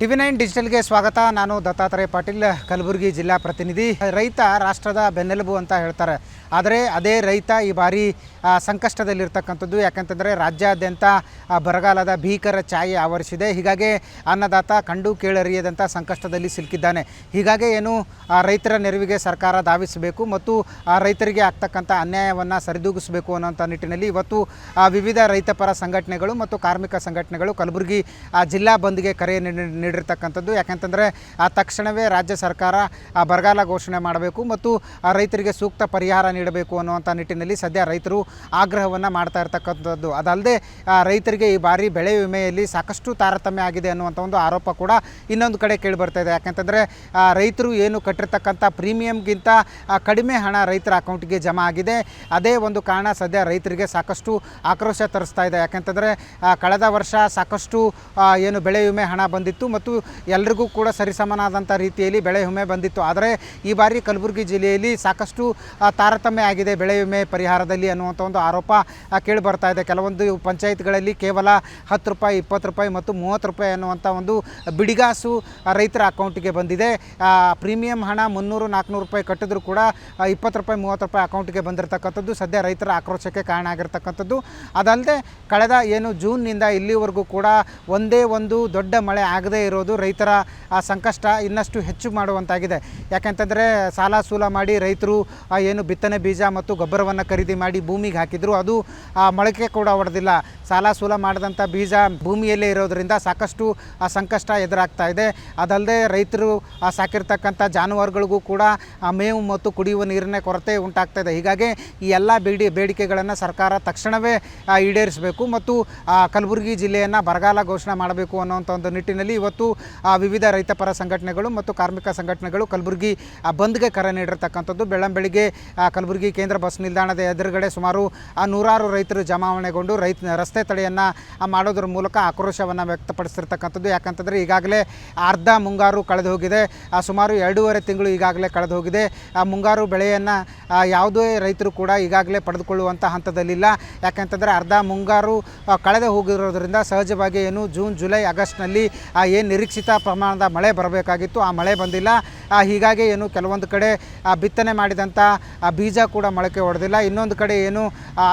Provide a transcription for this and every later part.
TV9 ಡಿಜಿಟಲ್ಗೆ ಸ್ವಾಗತ. ನಾನು ದತ್ತಾತ್ರೇಯ ಪಾಟೀಲ್, ಕಲಬುರಗಿ ಜಿಲ್ಲಾ ಪ್ರತಿನಿಧಿ. ರೈತ ರಾಷ್ಟ್ರದ ಬೆನ್ನೆಲುಬು ಅಂತ ಹೇಳ್ತಾರೆ. ಆದರೆ ಅದೇ ರೈತ ಈ ಬಾರಿ ಸಂಕಷ್ಟದಲ್ಲಿರ್ತಕ್ಕಂಥದ್ದು. ಯಾಕಂತಂದರೆ ರಾಜ್ಯಾದ್ಯಂತ ಬರಗಾಲದ ಭೀಕರ ಛಾಯೆ ಆವರಿಸಿದೆ. ಹೀಗಾಗಿ ಅನ್ನದಾತ ಕಂಡು ಕೇಳರಿಯದಂಥ ಸಂಕಷ್ಟದಲ್ಲಿ ಸಿಲುಕಿದ್ದಾನೆ. ಹೀಗಾಗಿ ಏನು ರೈತರ ನೆರವಿಗೆ ಸರ್ಕಾರ ಧಾವಿಸಬೇಕು ಮತ್ತು ರೈತರಿಗೆ ಆಗ್ತಕ್ಕಂಥ ಅನ್ಯಾಯವನ್ನು ಸರಿದೂಗಿಸಬೇಕು ಅನ್ನೋಂಥ ನಿಟ್ಟಿನಲ್ಲಿ ಇವತ್ತು ವಿವಿಧ ರೈತಪರ ಸಂಘಟನೆಗಳು ಮತ್ತು ಕಾರ್ಮಿಕ ಸಂಘಟನೆಗಳು ಕಲಬುರಗಿ ಜಿಲ್ಲಾ ಬಂದ್ಗೆ ಕರೆ ನೀಡಿರ್ತಕ್ಕಂಥದ್ದು. ಯಾಕಂತಂದರೆ ತಕ್ಷಣವೇ ರಾಜ್ಯ ಸರ್ಕಾರ ಬರಗಾಲ ಘೋಷಣೆ ಮಾಡಬೇಕು ಮತ್ತು ರೈತರಿಗೆ ಸೂಕ್ತ ಪರಿಹಾರ ನೀಡಬೇಕು ಅನ್ನುವಂಥ ನಿಟ್ಟಿನಲ್ಲಿ ಸದ್ಯ ರೈತರು ಆಗ್ರಹವನ್ನು ಮಾಡ್ತಾ ಇರ್ತಕ್ಕಂಥದ್ದು. ಅದಲ್ಲದೆ ರೈತರಿಗೆ ಈ ಬಾರಿ ಬೆಳೆ ವಿಮೆಯಲ್ಲಿ ಸಾಕಷ್ಟು ತಾರತಮ್ಯ ಆಗಿದೆ ಅನ್ನುವಂಥ ಒಂದು ಆರೋಪ ಕೂಡ ಇನ್ನೊಂದು ಕಡೆ ಕೇಳಿಬರ್ತಾ ಇದೆ. ಯಾಕಂತಂದರೆ ರೈತರು ಏನು ಕಟ್ಟಿರ್ತಕ್ಕಂಥ ಪ್ರೀಮಿಯಮ್ಗಿಂತ ಕಡಿಮೆ ಹಣ ರೈತರ ಅಕೌಂಟಿಗೆ ಜಮಾ ಆಗಿದೆ. ಅದೇ ಒಂದು ಕಾರಣ ಸದ್ಯ ರೈತರಿಗೆ ಸಾಕಷ್ಟು ಆಕ್ರೋಶ ತರಿಸ್ತಾ ಇದೆ. ಯಾಕಂತಂದರೆ ಕಳೆದ ವರ್ಷ ಸಾಕಷ್ಟು ಏನು ಬೆಳೆ ವಿಮೆ ಹಣ ಬಂದಿತ್ತು ಮತ್ತು ಎಲ್ರಿಗೂ ಕೂಡ ಸರಿಸಮನಾದಂಥ ರೀತಿಯಲ್ಲಿ ಬೆಳೆ ವಿಮೆ ಬಂದಿತ್ತು. ಆದರೆ ಈ ಬಾರಿ ಕಲಬುರಗಿ ಜಿಲ್ಲೆಯಲ್ಲಿ ಸಾಕಷ್ಟು ತಾರತಮ್ಯ ಆಗಿದೆ ಬೆಳೆ ವಿಮೆ ಪರಿಹಾರದಲ್ಲಿ ಅನ್ನುವಂಥ ಒಂದು ಆರೋಪ ಕೇಳಿ ಬರ್ತಾ ಇದೆ. ಕೆಲವೊಂದು ಪಂಚಾಯತ್ಗಳಲ್ಲಿ ಕೇವಲ 10 ರೂಪಾಯಿ, 20 ರೂಪಾಯಿ ಮತ್ತು 30 ರೂಪಾಯಿ ಅನ್ನುವಂಥ ಒಂದು ಬಿಡಿಗಾಸು ರೈತರ ಅಕೌಂಟಿಗೆ ಬಂದಿದೆ. ಪ್ರೀಮಿಯಂ ಹಣ 300-400 ರೂಪಾಯಿ ಕಟ್ಟಿದ್ರು ಕೂಡ 20 ರೂಪಾಯಿ 30 ರೂಪಾಯಿ ಅಕೌಂಟಿಗೆ ಬಂದಿರತಕ್ಕಂಥದ್ದು ಸದ್ಯ ರೈತರ ಆಕ್ರೋಶಕ್ಕೆ ಕಾರಣ ಆಗಿರ್ತಕ್ಕಂಥದ್ದು. ಅದಲ್ಲದೆ ಕಳೆದ ಏನು ಜೂನ್ನಿಂದ ಇಲ್ಲಿವರೆಗೂ ಕೂಡ ಒಂದೇ ಒಂದು ದೊಡ್ಡ ಮಳೆ ಆಗದೇ ಇರೋದು ರೈತರ ಸಂಕಷ್ಟ ಇನ್ನಷ್ಟು ಹೆಚ್ಚು ಮಾಡುವಂತಾಗಿದೆ. ಯಾಕೆಂತಂದರೆ ಸಾಲ ಸೂಲ ಮಾಡಿ ರೈತರು ಏನು ಬಿತ್ತನೆ ಬೀಜ ಮತ್ತು ಗೊಬ್ಬರವನ್ನು ಖರೀದಿ ಮಾಡಿ ಭೂಮಿಗೆ ಹಾಕಿದ್ರು, ಅದು ಮೊಳಕೆ ಕೂಡ ಹೊಡೆದಿಲ್ಲ. ಸಾಲ ಸೂಲ ಮಾಡಿದಂಥ ಬೀಜ ಭೂಮಿಯಲ್ಲೇ ಇರೋದರಿಂದ ಸಾಕಷ್ಟು ಸಂಕಷ್ಟ ಎದುರಾಗ್ತಾ ಇದೆ. ಅದಲ್ಲದೆ ರೈತರು ಸಾಕಿರ್ತಕ್ಕಂಥ ಜಾನುವಾರುಗಳಿಗೂ ಕೂಡ ಮೇವು ಮತ್ತು ಕುಡಿಯುವ ನೀರಿನ ಕೊರತೆ ಉಂಟಾಗ್ತಾ ಇದೆ. ಹೀಗಾಗಿ ಈ ಎಲ್ಲ ಬೇಡಿಕೆಗಳನ್ನು ಸರ್ಕಾರ ತಕ್ಷಣವೇ ಈಡೇರಿಸಬೇಕು ಮತ್ತು ಕಲಬುರಗಿ ಜಿಲ್ಲೆಯನ್ನು ಬರಗಾಲ ಘೋಷಣೆ ಮಾಡಬೇಕು ಅನ್ನೋಂಥ ಒಂದು ನಿಟ್ಟಿನಲ್ಲಿ ಇವತ್ತು ವಿವಿಧ ರೈತಪರ ಸಂಘಟನೆಗಳು ಮತ್ತು ಕಾರ್ಮಿಕ ಸಂಘಟನೆಗಳು ಕಲಬುರಗಿ ಬಂದ್ಗೆ ಕರೆ ನೀಡಿರ್ತಕ್ಕಂಥದ್ದು. ಬೆಳ್ಳಂಬೆಳಿಗ್ಗೆ ಕಲಬುರಗಿ ಕೇಂದ್ರ ಬಸ್ ನಿಲ್ದಾಣದ ಎದುರುಗಡೆ ಸುಮಾರು 100 ರೈತರು ಜಮಾವಣೆಗೊಂಡು ರಸ್ತೆ ತಡೆಯನ್ನು ಮಾಡೋದ್ರ ಮೂಲಕ ಆಕ್ರೋಶವನ್ನು ವ್ಯಕ್ತಪಡಿಸಿರ್ತಕ್ಕಂಥದ್ದು. ಯಾಕಂತಂದರೆ ಈಗಾಗಲೇ ಅರ್ಧ ಮುಂಗಾರು ಕಳೆದು ಹೋಗಿದೆ. ಸುಮಾರು 2.5 ತಿಂಗಳು ಈಗಾಗಲೇ ಕಳೆದು ಹೋಗಿದೆ. ಮುಂಗಾರು ಬೆಳೆಯನ್ನು ಯಾವುದೇ ರೈತರು ಕೂಡ ಈಗಾಗಲೇ ಪಡೆದುಕೊಳ್ಳುವಂಥ ಹಂತದಲ್ಲಿಲ್ಲ. ಯಾಕಂತಂದರೆ ಅರ್ಧ ಮುಂಗಾರು ಕಳೆದು ಹೋಗಿರೋದ್ರಿಂದ ಸಹಜವಾಗಿ ಏನು ಜೂನ್, ಜುಲೈ, ಆಗಸ್ಟ್ನಲ್ಲಿ ಏನು ನಿರೀಕ್ಷಿತ ಪ್ರಮಾಣದ ಮಳೆ ಬರಬೇಕಾಗಿತ್ತು, ಆ ಮಳೆ ಬಂದಿಲ್ಲ. ಹೀಗಾಗಿ ಏನು ಕೆಲವೊಂದು ಕಡೆ ಬಿತ್ತನೆ ಮಾಡಿದಂಥ ಬೀಜ ಕೂಡ ಮೊಳಕೆ ಹೊಡೆದಿಲ್ಲ. ಇನ್ನೊಂದು ಕಡೆ ಏನು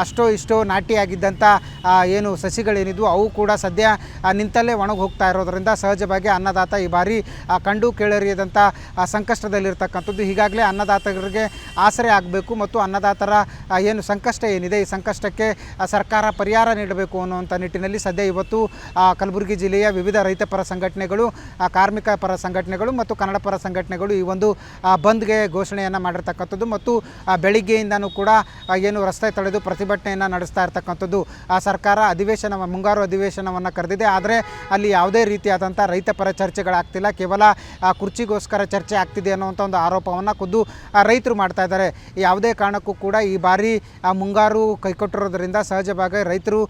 ಅಷ್ಟೋ ಇಷ್ಟೋ ನಾಟಿಯಾಗಿದ್ದಂಥ ಏನು ಸಸಿಗಳೇನಿದ್ವು ಅವು ಕೂಡ ಸದ್ಯ ನಿಂತಲ್ಲೇ ಒಣಗಿ ಹೋಗ್ತಾ ಇರೋದರಿಂದ ಸಹಜವಾಗಿ ಅನ್ನದಾತ ಈ ಬಾರಿ ಕಂಡು ಕೇಳರಿಯದಂಥ ಸಂಕಷ್ಟದಲ್ಲಿರ್ತಕ್ಕಂಥದ್ದು. ಈಗಾಗಲೇ ಅನ್ನದಾತರಿಗೆ ಆಸರೆ ಆಗಬೇಕು ಮತ್ತು ಅನ್ನದಾತರ ಏನು ಸಂಕಷ್ಟ ಏನಿದೆ ಈ ಸಂಕಷ್ಟಕ್ಕೆ ಸರ್ಕಾರ ಪರಿಹಾರ ನೀಡಬೇಕು ಅನ್ನುವಂಥ ನಿಟ್ಟಿನಲ್ಲಿ ಸದ್ಯ ಇವತ್ತು ಕಲಬುರಗಿ ಜಿಲ್ಲೆಯ ವಿವಿಧ ರೈತಪರ ಸಂಘಟನೆಗಳು, ಕಾರ್ಮಿಕ ಪರ ಸಂಘಟನೆಗಳು ಮತ್ತು ಕನ್ನಡ ಪರ ಸಂಘಟನೆಗಳು ಈ ಒಂದು ಬಂದ್ಗೆ ಘೋಷಣೆಯನ್ನು ಮಾಡಿರ್ತಕ್ಕಂಥದ್ದು ಮತ್ತು ಬೆಳಿಗ್ಗೆಯಿಂದನೂ ಕೂಡ ಏನು ರಸ್ತೆ ತಡೆದು ಪ್ರತಿಭಟನೆಯನ್ನು ನಡೆಸ್ತಾ ಇರ್ತಕ್ಕಂಥದ್ದು. ಸರ್ಕಾರ ಮುಂಗಾರು ಅಧಿವೇಶನವನ್ನು ಕರೆದಿದೆ. ಆದರೆ ಅಲ್ಲಿ ಯಾವುದೇ ರೀತಿಯಾದಂಥ ರೈತಪರ ಚರ್ಚೆಗಳಾಗ್ತಿಲ್ಲ. ಕೇವಲ ಕುರ್ಚಿಗೋಸ್ಕರ ಚರ್ಚೆ ಆಗ್ತಿದೆ ಅನ್ನುವಂಥ ಒಂದು ಆರೋಪವನ್ನು ಖುದ್ದು ರೈತರು ಮಾಡ್ತಾ ಇದ್ದಾರೆ. ಯಾವುದೇ ಕಾರಣಕ್ಕೂ ಕೂಡ ಈ ಬಾರಿ ಮುಂಗಾರು ಕೈಕೊಟ್ಟಿರೋದ್ರಿಂದ ಸಹಜವಾಗಿ ರೈತರು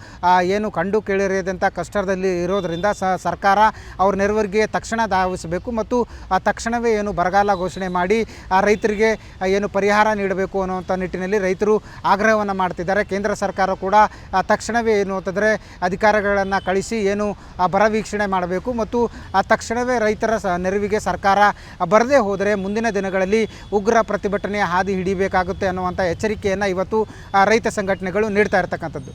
ಏನು ಕಂಡು ಕೇಳಿರಿಯದಂಥ ಕಷ್ಟದಲ್ಲಿ ಇರೋದರಿಂದ ಸರ್ಕಾರ ಅವ್ರ ನೆರವಿಗೆ ತಕ್ಷಣ ಧಾವಿಸಬೇಕು ಮತ್ತು ತಕ್ಷಣವೇ ಏನು ಬರಗಾಲ ಘೋಷಣೆ ಮಾಡಿ ರೈತರಿಗೆ ಏನು ಪರಿಹಾರ ನೀಡಬೇಕು ಅನ್ನುವಂಥ ನಿಟ್ಟಿನಲ್ಲಿ ರೈತರು ಆಗ್ರಹವನ್ನು ಮಾಡ್ತಿದ್ದಾರೆ. ಕೇಂದ್ರ ಸರ್ಕಾರ ಕೂಡ ತಕ್ಷಣವೇ ಏನು ಅಂತಂದರೆ ಅಧಿಕಾರಿಗಳನ್ನು ಕಳಿಸಿ ಏನು ಬರ ವೀಕ್ಷಣೆ ಮಾಡಬೇಕು ಮತ್ತು ತಕ್ಷಣವೇ ರೈತರ ನೆರವಿಗೆ ಸರ್ಕಾರ ಬರದೇ ಹೋದರೆ ಮುಂದಿನ ದಿನಗಳಲ್ಲಿ ಉಗ್ರ ಪ್ರತಿಭಟನೆಯ ಹಾದಿ ಹಿಡಿಬೇಕಾಗುತ್ತೆ ಅನ್ನುವಂಥ ಎಚ್ಚರಿಕೆಯನ್ನು ಇವತ್ತು ರೈತ ಸಂಘಟನೆಗಳು ನೀಡ್ತಾ ಇರ್ತಕ್ಕಂಥದ್ದು.